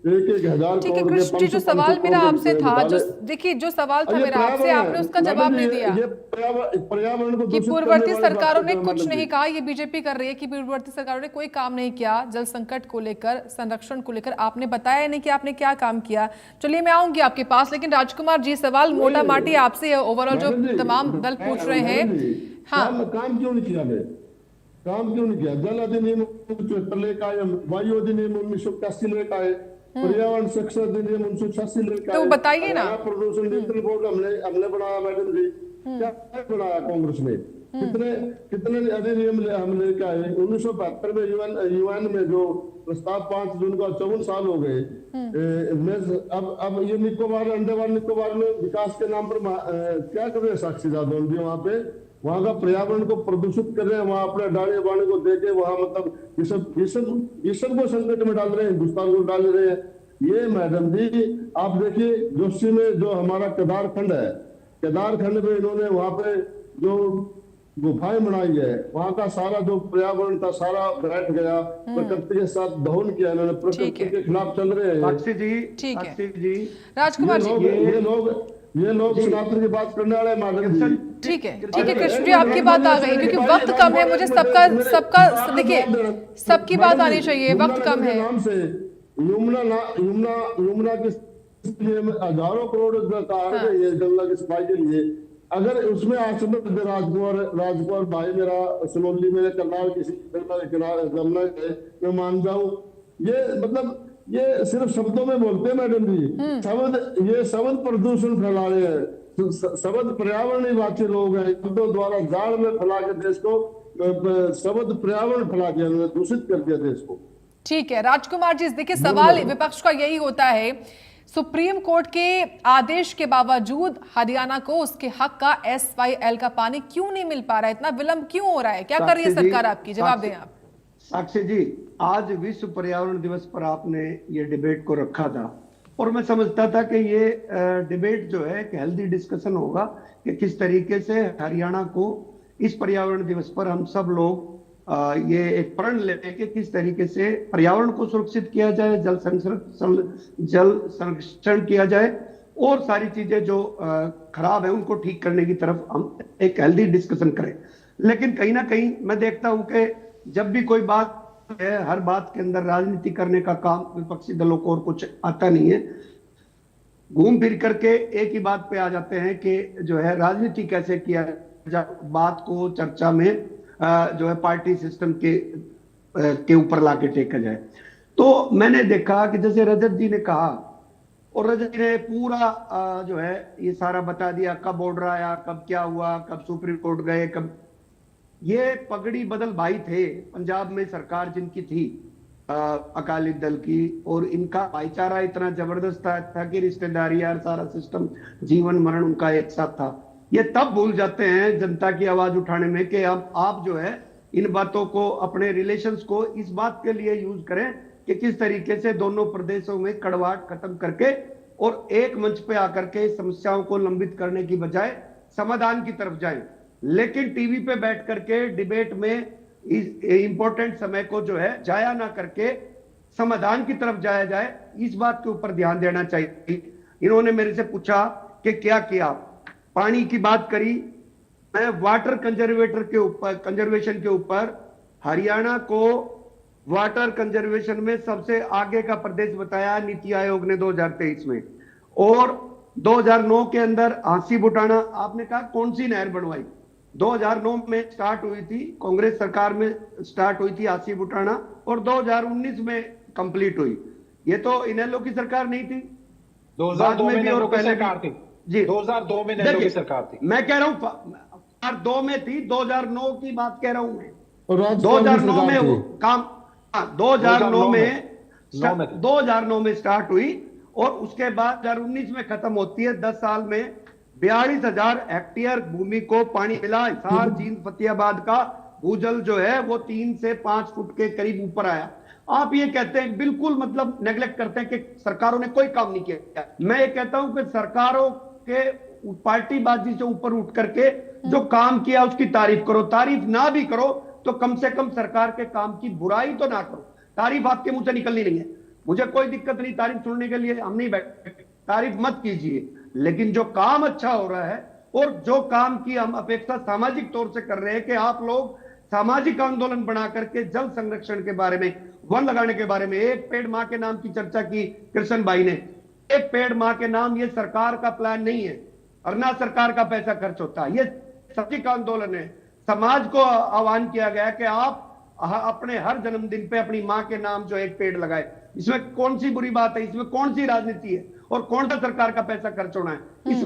1,000 ठीक है कृष्ण जी, जो सवाल मेरा आपसे था जो देखिए जो सवाल था मेरा आपसे आपने उसका जवाब नहीं दिया पर्यावरण को कि पूर्ववर्ती सरकारों ने कुछ नहीं कहा। ये बीजेपी कर रही है कि पूर्ववर्ती सरकारों ने कोई काम नहीं किया जल संकट को लेकर संरक्षण को लेकर। आपने बताया नहीं कि आपने क्या काम किया। चलिए मैं आऊंगी आपके पास, लेकिन राजकुमार जी सवाल मोटा माटी आपसे है। ओवरऑल जो तमाम दल पूछ रहे हैं काम क्यों नहीं किया काम क्यों नहीं किया। जल अधिनियम 1974 लेकर आए, वायु अधिनियम 1981 लेकर आए, पर्यावरण संरक्षण अधिनियम 1986 लेकर आए। तो बताइए ना प्रदूषण नियंत्रण बोर्ड हमने बनाया मैडम जी। क्या बनाया कांग्रेस ने कितने अधिनियम हम लेकर आए। 1972 में यूएन में जो प्रस्ताव 5 जून का 54 साल हो गए। अब ये निकोबार अंडमान निकोबार में विकास के नाम पर क्या कर रहे हैं साक्षी जादव जी वहां का पर्यावरण को प्रदूषित कर रहे हैं। वहां अपने डाले बाणे को देके वहां मतलब ये सब को संकट में डाल रहे हैं, हिंदुस्तान को डाल रहे हैं। ये मैडम जी आप देखिए जोशी में जो हमारा केदार खंड है, केदार खंड में इन्होंने वहां पे जो गुफाएं बनाई है वहां का सारा जो पर्यावरण था सारा बैठ गया। प्रकृति के साथ दहन किया इन्होंने, प्रकृति के खिलाफ चल रहे हैं। साक्षी जी ठीक है जी राजकुमार जी ये लोग सनातन की बात करने वाले मैडम जी। ठीक है कृष्ण जी आपकी बात आ गई क्योंकि वक्त कम है। मुझे सबका देखिए सबकी बात आनी चाहिए, वक्त कम है। नाम से यमुना के हजारों करोड़ ये गंगा की सफाई के लिए अगर उसमें आसमत राजकुमार भाई मेरा सलोली मेरे करनाल किसी गंगा मैं मान जाऊं। ये मतलब ये सिर्फ शब्दों में बोलते हैं मैडम जी। ये शब्द प्रदूषण फैला रहे हैं। शब्द पर्यावरण वाची लोग हैं। शब्दों द्वारा जाल में फैला के देश को शब्द पर्यावरण फैला दिया, दूषित कर दिया देश को। ठीक है राजकुमार जी, देखिए सवाल विपक्ष का यही होता है सुप्रीम कोर्ट के आदेश के बावजूद हरियाणा को उसके हक का SYL का पानी क्यों नहीं मिल पा रहा है, इतना विलंब क्यों हो रहा है, क्या कर रही है सरकार आपकी? जवाब दें आप। साक्षी जी आज विश्व पर्यावरण दिवस पर आपने ये डिबेट को रखा था और मैं समझता था कि ये डिबेट जो है एक हेल्दी डिस्कशन होगा कि किस तरीके से हरियाणा को इस पर्यावरण दिवस पर हम सब लोग ये एक प्रण लेते कि किस तरीके से पर्यावरण को सुरक्षित किया जाए, जल संरक्षण किया जाए और सारी चीजें जो खराब है उनको ठीक करने की तरफ हम एक हेल्दी डिस्कशन करें। लेकिन कहीं ना कहीं मैं देखता हूं कि जब भी कोई बात है हर बात के अंदर राजनीति करने का काम विपक्षी दलों को और कुछ आता नहीं है। घूम फिर करके एक ही बात पे आ जाते हैं कि जो है राजनीति कैसे किया जाए, बात को चर्चा में जो है पार्टी सिस्टम के ऊपर लाके टेका जाए। तो मैंने देखा कि जैसे रजत जी ने कहा और रजत जी ने पूरा जो है ये सारा बता दिया, कब ऑर्डर आया, कब क्या हुआ, कब सुप्रीम कोर्ट गए, कब ये पगड़ी बदल भाई थे पंजाब में सरकार जिनकी थी अकाली दल की, और इनका भाईचारा इतना जबरदस्त था कि रिश्तेदारी यार सारा सिस्टम जीवन मरण उनका एक साथ था। ये तब भूल जाते हैं जनता की आवाज उठाने में कि आप जो है इन बातों को अपने रिलेशंस को इस बात के लिए यूज करें कि किस तरीके से दोनों प्रदेशों में कड़वाहट खत्म करके और एक मंच पे आकर के समस्याओं को लंबित करने की बजाय समाधान की तरफ जाएं। लेकिन टीवी पे बैठ करके डिबेट में इस इंपॉर्टेंट समय को जो है जाया ना करके समाधान की तरफ जाया जाए, इस बात के ऊपर ध्यान देना चाहिए। इन्होंने मेरे से पूछा कि क्या किया, पानी की बात करी, मैं वाटर कंजर्वेशन के ऊपर हरियाणा को वाटर कंजर्वेशन में सबसे आगे का प्रदेश बताया नीति आयोग ने 2023 में। और 2009 के अंदर हांसी बुटाना, आपने कहा कौन सी नहर बनवाई, 2009 में स्टार्ट हुई थी, कांग्रेस सरकार में स्टार्ट हुई थी हांसी बुटाना, और 2019 में कंप्लीट हुई। ये तो इनेलो की सरकार नहीं थी, 2002 में भी और नेहरू की पहले सरकार थी जी, 2002 में नेहरू की सरकार थी। मैं कह रहा हूं 2002 में थी, 2009 की बात कह रहा हूं मैं। और राजस्थान की 2009 में सरकार वो थी। काम 2009 में 2009 में स्टार्ट हुई और उसके बाद 2019 में खत्म होती है। 10 साल में 42,000 हेक्टेयर भूमि को पानी मिला। हिसार, जींद, फतेहाबाद का भूजल जो है वो 3 से 5 फुट के करीब ऊपर आया। आप ये कहते हैं, बिल्कुल मतलब नेग्लेक्ट करते हैं कि सरकारों ने कोई काम नहीं किया। मैं ये कहता हूं कि सरकारों के पार्टीबाजी से ऊपर उठ करके जो काम किया उसकी तारीफ करो, तारीफ ना भी करो तो कम से कम सरकार के काम की बुराई तो ना करो। तारीफ आपके मुंह से निकलनी नहीं है, मुझे कोई दिक्कत नहीं तारीफ सुनने के लिए, हम नहीं बैठे, तारीफ मत कीजिए, लेकिन जो काम अच्छा हो रहा है और जो काम की हम अपेक्षा सामाजिक तौर से कर रहे हैं कि आप लोग सामाजिक आंदोलन बना करके जल संरक्षण के बारे में, वन लगाने के बारे में, एक पेड़ मां के नाम की चर्चा की कृष्ण भाई ने, एक पेड़ मां के नाम, ये सरकार का प्लान नहीं है और ना सरकार का पैसा खर्च होता है, ये सामाजिक आंदोलन है। समाज को आह्वान किया गया कि आप अपने हर जन्मदिन पे अपनी मां के नाम जो एक पेड़ लगाए। इसमें कौन सी बुरी बात है, इसमें कौन सी राजनीति है और कौन सा सरकार का पैसा खर्च होना है।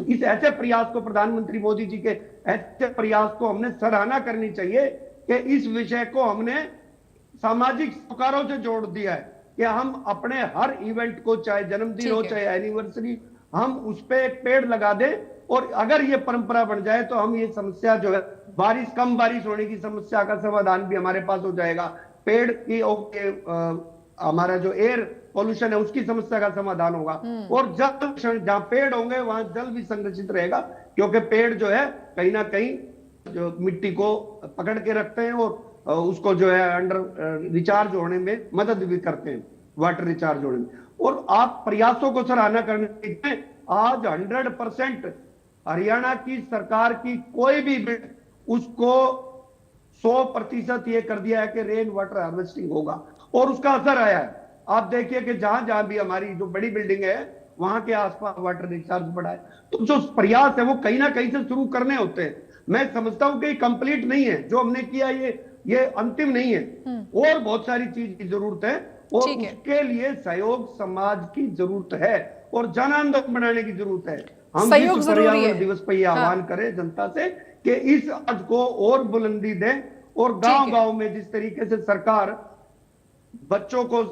इस ऐसे प्रयास को, प्रधानमंत्री मोदी जी के ऐसे प्रयास को हमने सराहना करनी चाहिए कि इस विषय को हमने सामाजिक सरोकारों से जोड़ दिया है कि हम अपने हर इवेंट को, चाहे जन्मदिन हो चाहे एनिवर्सरी, हम उस पे एक पेड़ लगा दें। और अगर ये परंपरा बन जाए तो हम ये समस्या जो है, कम बारिश होने की समस्या का समाधान भी हमारे पास हो जाएगा। पेड़ की हमारा जो एयर पॉल्यूशन है उसकी समस्या का समाधान होगा। और जल, जहां पेड़ होंगे वहां जल भी संरक्षित रहेगा, क्योंकि पेड़ जो है कहीं ना कहीं जो मिट्टी को पकड़ के रखते हैं और उसको जो है अंडर रिचार्ज होने में मदद भी करते हैं, वाटर रिचार्ज होने में। और आप प्रयासों को सराहना करने, आज 100% हरियाणा की सरकार की कोई भी बिल, उसको 100% ये कर दिया है कि रेन वाटर हार्वेस्टिंग होगा और उसका असर आया है। आप देखिए कि जहां जहां भी हमारी जो बड़ी बिल्डिंग है वहां के आसपास वाटर रिचार्ज बढ़ा है। तो जो प्रयास है वो कहीं ना कहीं से शुरू करने होते हैं। मैं समझता हूं कि कंप्लीट नहीं है जो हमने किया, ये अंतिम नहीं है, और बहुत सारी चीज की जरूरत है और उसके लिए सहयोग समाज की जरूरत है और जन आंदोलन बनाने की जरूरत है। हम विश्व पर्यावरण दिवस पर यह आह्वान करें जनता से कि इस आज को और बुलंदी दें और गांव-गांव में जिस तरीके से सरकार बच्चों को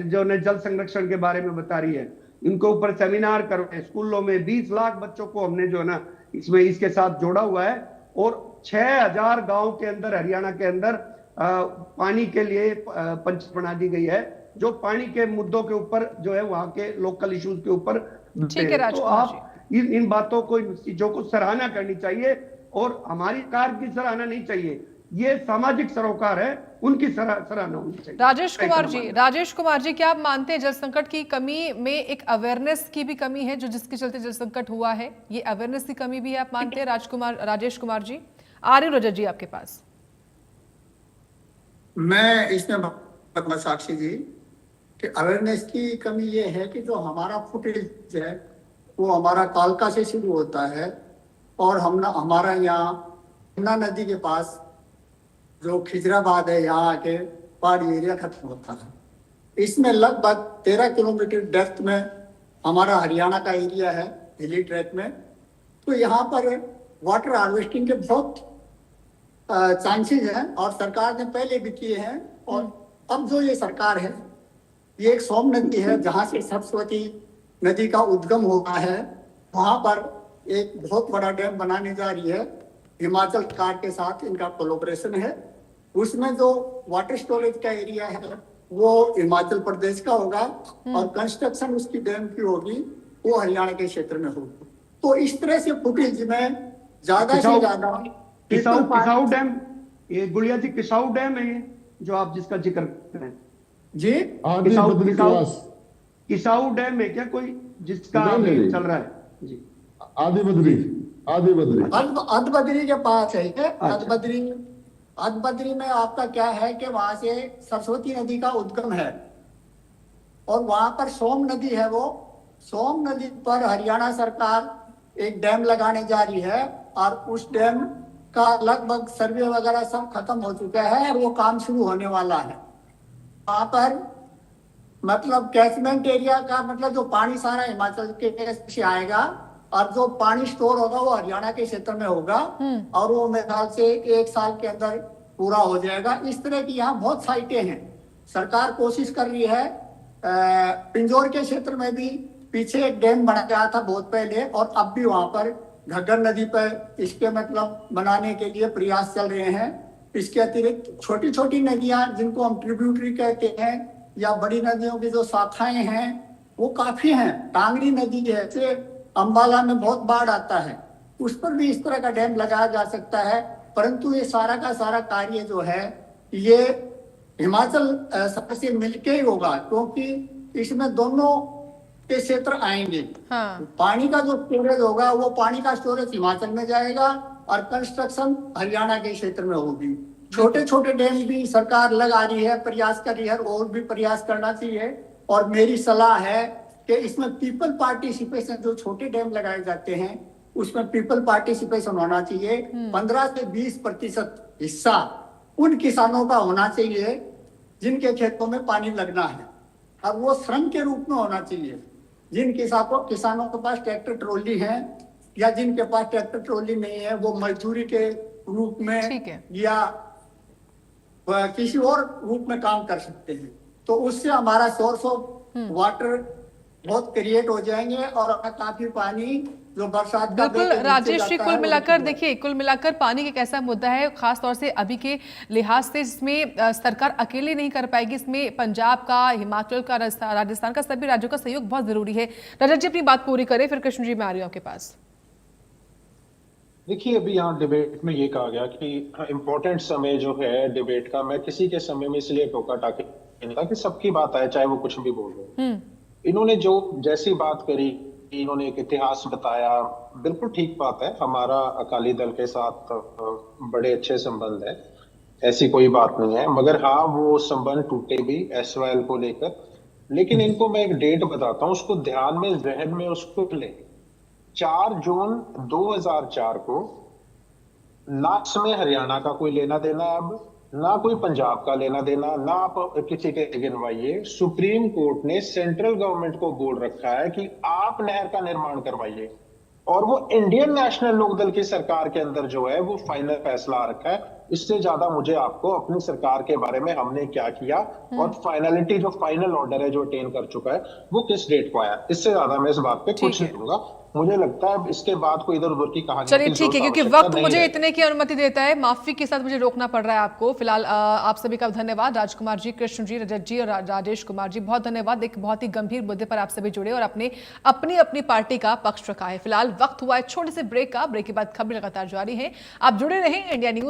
जो ने जल संरक्षण के बारे में बता रही है, इनके ऊपर सेमिनार कर रहे हैं स्कूलों में। 20 लाख बच्चों को हमने जो है ना इसमें इसके साथ जोड़ा हुआ है और 6000 गांव के अंदर, हरियाणा के अंदर पानी के लिए पंच बना दी गई है, जो पानी के मुद्दों के ऊपर जो है वहां के लोकल इश्यूज के ऊपर। तो आप इन बातों को, इन चीजों को सराहना करनी चाहिए और हमारी कार की सराहना नहीं चाहिए, ये सामाजिक सरोकार है, उनकी सराहना होनी चाहिए। राजेश कुमार जी, क्या आप मानते हैं जल संकट की कमी में एक अवेयरनेस की भी कमी है, जो जिसके चलते जल संकट हुआ है? ये अवेयरनेस की कमी भी है, आप मानते हैं राजेश कुमार जी? आर्य रजत जी आपके पास। मैं इसमें साक्षी जी कि अवेयरनेस की कमी ये है कि जो हमारा फुटेज है वो हमारा कालका से शुरू होता है और हमारा यहाँ यमुना नदी के पास जो खिजराबाद है, यहाँ के पहाड़ी एरिया खत्म होता है। इसमें लगभग 13 किलोमीटर डेप्थ में हमारा हरियाणा का एरिया है, हिली ट्रैक में। तो यहाँ पर वाटर हार्वेस्टिंग के बहुत चांसेस हैं और सरकार ने पहले भी किए हैं। और अब जो ये सरकार है, ये एक सोम नदी है जहाँ से सरस्वती नदी का उद्गम हुआ है, वहाँ पर एक बहुत बड़ा डैम बनाने जा रही है। हिमाचल सरकार के साथ इनका कोलैबोरेशन है। उसमें जो वाटर स्टोरेज का एरिया है वो हिमाचल प्रदेश का होगा और कंस्ट्रक्शन उसकी डैम की होगी वो हरियाणा के क्षेत्र में होगी। तो इस तरह से फुटेज में ज्यादा से ज्यादा किसाऊ डैम, ये गुड़िया जी किसाऊ डैम है ये जो आप जिसका जिक्र कर रहे हैं जी, आदि बद्री निवास किसाऊ डैम है क्या कोई जिसका नहीं। चल रहा है जी? आदि बद्री अदबदरी के पास है ये। अदबदरी में आपका क्या है कि वहां से सरस्वती नदी का उद्गम है और वहां पर सोम नदी है। वो सोम नदी पर हरियाणा सरकार एक डैम लगाने जा रही है और उस डैम का लगभग सर्वे वगैरह सब खत्म हो चुका है और वो काम शुरू होने वाला है। वहां पर मतलब कैचमेंट एरिया का मतलब जो पानी सारा हिमाचल के से आएगा और जो पानी स्टोर होगा वो हरियाणा के क्षेत्र में होगा और वो मेरे ख्याल से 1 साल के अंदर पूरा हो जाएगा। इस तरह की यहाँ बहुत साइटें हैं। सरकार कोशिश कर रही है। पिंजौर के क्षेत्र में भी पीछे एक डैम बना गया था बहुत पहले और अब भी वहां पर घग्गर नदी पर इसके मतलब बनाने के लिए प्रयास चल रहे हैं। इसके अतिरिक्त छोटी छोटी नदियां जिनको हम ट्रिब्यूटरी कहते हैं या बड़ी नदियों की जो शाखाएं हैं वो काफी हैं। टांगरी नदी जैसे अंबाला में बहुत बाढ़ आता है, उस पर भी इस तरह का डैम लगाया जा सकता है। परंतु ये सारा का सारा कार्य जो है ये हिमाचल सरकार से मिलके ही होगा क्योंकि इसमें दोनों के क्षेत्र आएंगे। पानी का जो स्टोरेज होगा वो पानी का स्टोरेज हिमाचल में जाएगा और कंस्ट्रक्शन हरियाणा के क्षेत्र में होगी। छोटे छोटे डैम भी सरकार लगा रही है, प्रयास कर रही है और भी प्रयास करना चाहिए। और मेरी सलाह है कि इसमें पीपल पार्टिसिपेशन, जो छोटे डैम लगाए जाते हैं उसमें पीपल पार्टिसिपेशन होना चाहिए। 15 से 20% हिस्सा उन किसानों का होना चाहिए जिनके खेतों में पानी लगना है और वो श्रम के रूप में होना चाहिए। जिन किसानों के पास ट्रैक्टर ट्रॉली है या जिनके पास ट्रैक्टर ट्रॉली नहीं है वो मजदूरी के रूप में या किसी और रूप में काम कर सकते हैं। तो उससे हमारा सोर्स ऑफ वाटर बहुत क्रिएट हो जाएंगे और काफी पानी जो बरसात का बिल्कुल राजेश जी, कुल मिलाकर पानी एक ऐसा मुद्दा है खास तौर से अभी के लिहाज से जिसमें सरकार अकेले नहीं कर पाएगी। इसमें पंजाब का, हिमाचल का, राजस्थान का, सभी राज्यों का सहयोग बहुत जरूरी है। रजत जी अपनी बात पूरी करें, फिर कृष्ण जी मैं आ रही हूँ आपके पास। देखिए, अभी यहाँ डिबेट में ये कहा गया कि इम्पोर्टेंट समय जो है डिबेट का, मैं किसी के समय में इसलिए टोका टाकी नहीं था कि सबकी बात आए चाहे वो कुछ भी बोल रहे। इन्होंने जो जैसी बात करी, इन्होंने एक इतिहास बताया, बिल्कुल ठीक बात है। हमारा अकाली दल के साथ बड़े अच्छे संबंध है, ऐसी कोई बात नहीं है। मगर हाँ, वो संबंध टूटे भी SYL को लेकर। लेकिन इनको मैं एक डेट बताता हूँ, उसको ध्यान में, जहन में उसको ले। 4 जून 2004 को ना इसमें हरियाणा का कोई लेना देना, अब ना कोई पंजाब का लेना देना, ना आप किसी के गिनवाइए। सुप्रीम कोर्ट ने सेंट्रल गवर्नमेंट को बोल रखा है कि आप नहर का निर्माण करवाइए और वो इंडियन नेशनल लोकदल की सरकार के अंदर जो है वो फाइनल फैसला आ रखा है। इससे ज्यादा मुझे आपको अपनी सरकार के बारे में हमने क्या किया और फाइनलिटी जो फाइनल ऑर्डर है जो अटेन कर चुका है वो किस डेट को आया, इससे ज्यादा मैं इस बात पे कुछ नहीं कहूंगा। मुझे लगता है इसके बाद कोई इधर उधर की कहानी। चलिए ठीक है, क्योंकि वक्त मुझे इतने की अनुमति देता है, माफी के साथ मुझे रोकना पड़ रहा है आपको। फिलहाल आप सभी का धन्यवाद, राजकुमार जी, कृष्ण जी, रजत जी और राजेश कुमार जी, बहुत धन्यवाद। एक बहुत ही गंभीर मुद्दे पर आप सभी जुड़े और अपनी पार्टी का पक्ष रखा है। फिलहाल वक्त हुआ है छोटे से ब्रेक का। ब्रेक के बाद खबरें लगातार जारी है। आप जुड़े रहें इंडिया न्यूज।